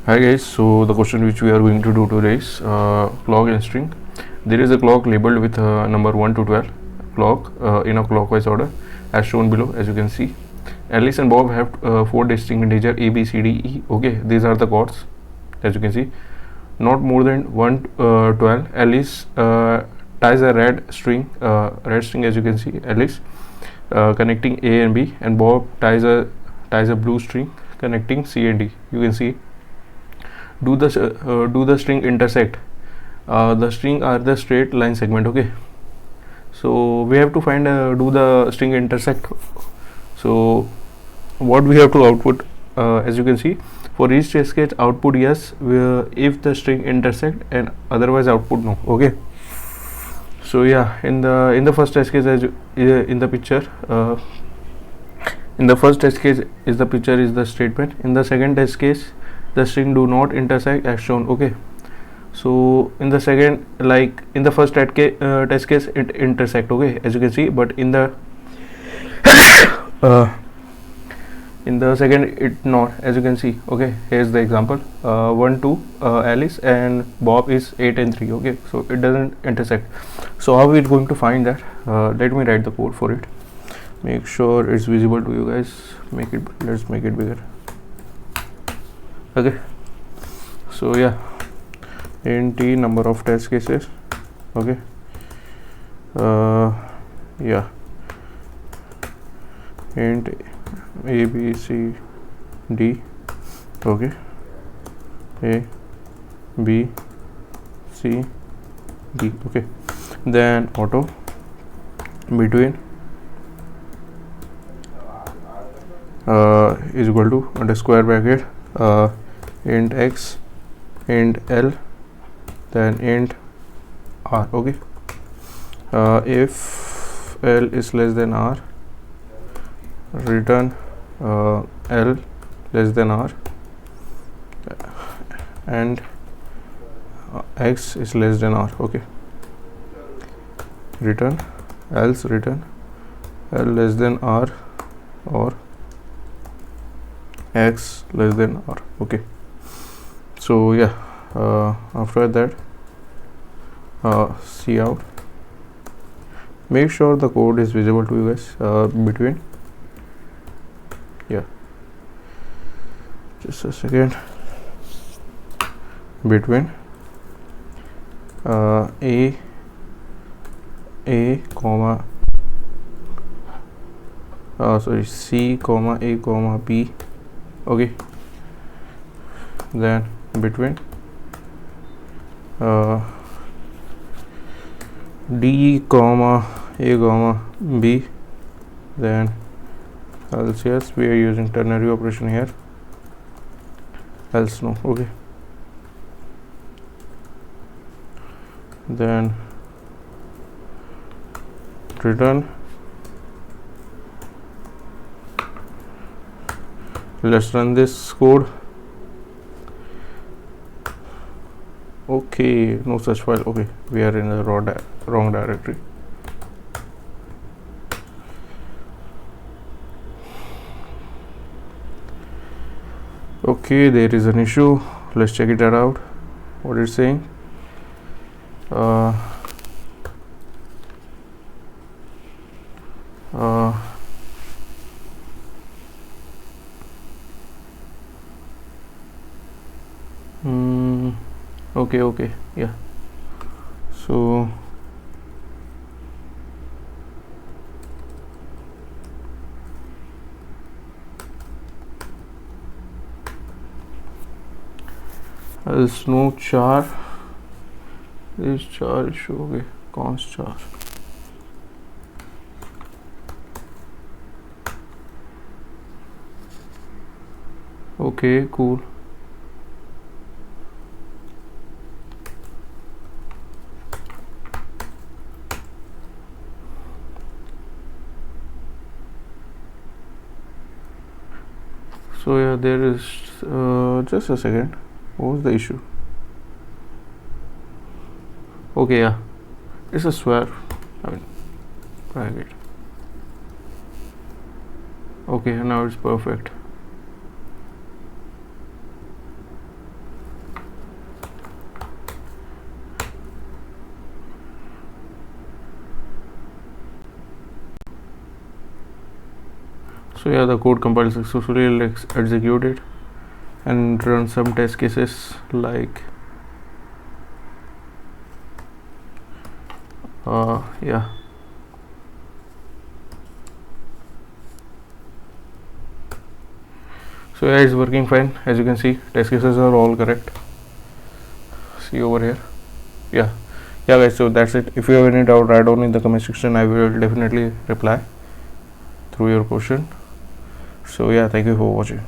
Hi guys, so the question which we are going to do today is clock and string. There is a clock labeled with number 1 to 12 clock in a clockwise order as shown below. As you can see, Alice and Bob have 4 distinct integer a, b, c, d, e. Okay, these are the chords. As you can see, not more than 12. Alice ties a red string as you can see, Alice connecting a and b, and Bob ties a blue string connecting c and d. You can see, do the string intersect. The string are the straight line segment. Okay, so we have to find do the string intersect. So what we have to output, as you can see, for each test case output yes if the string intersect, and otherwise output no. Okay, so yeah, in the first test case, as in the picture, in the first test case is the picture is the statement. In the second test case, the string do not intersect as shown. Okay, so in the second, like in the first test case it intersect. Okay, as you can see, but in the in the second it not, as you can see. Okay, here's the example, 1 2 Alice and Bob is 8 and 3. Okay, so it doesn't intersect. So how we are going to find that? Let me write the code for it. Make sure it's visible to you guys. Let's make it bigger. Okay, so yeah, int number of test cases. Okay, yeah, int a, b, c, d. Okay, a, b, c, d. Okay, then auto between is equal to under square bracket int x, int l, then int r. Okay, if l is less than r, return l less than r, and x is less than r. Okay, return else return l less than r or x less than r. Okay, so yeah, after that see out. Make sure the code is visible to you guys. Between, yeah, just a second, between a comma sorry, c comma a comma b. Okay, then between d comma a comma b, then else yes, we are using ternary operation here, else no. Okay, then return, let's run this code. Okay, no such file. Okay, we are in the wrong directory. Okay, there is an issue. Let's check it out. What it's saying. Okay, yeah, so else no char, this char issue. Okay, const char. Okay, cool. So yeah, there is just a second. What was the issue? Okay, yeah, it's a swear. I mean, private. Okay, now it's perfect. So yeah, the code compiled successfully. Let's execute it and run some test cases like yeah. So yeah, it's working fine. As you can see, test cases are all correct. See over here. Yeah, guys, so that's it. If you have any doubt, write down in the comment section. I will definitely reply through your question. So yeah, thank you for watching.